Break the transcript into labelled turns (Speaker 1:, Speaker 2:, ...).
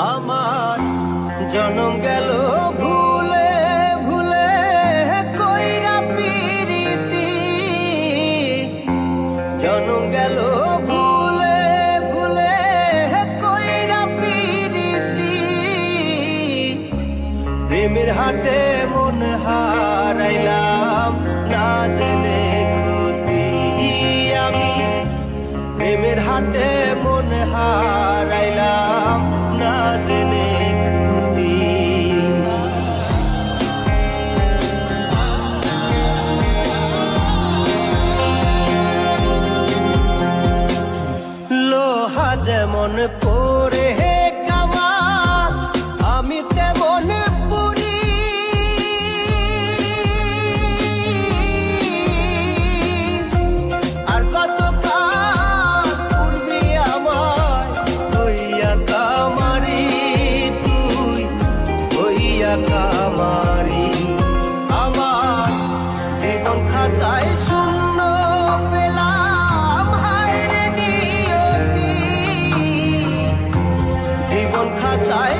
Speaker 1: আমার জনম গেল ভুলে ভুলে কইরা পিরিতি, জনম গেল ভুলে ভুলে কইরা পিরিতি। প্রেমের হাটে মন হারাইলাম না জেনে ক্ষতি আমি, প্রেমের হাটে মন হারাইলাম না জেনে ক্ষতি। লোহা যেমন পরে কামা আমি তেমন পুরি, আর কত কাল পূর্বে আমার হইয়া কামারি, তুই হইয়া কামারি। আমার জীবন খাতায় শূন্য পেলাম হায় রে নিয়তি, জীবন খাতায়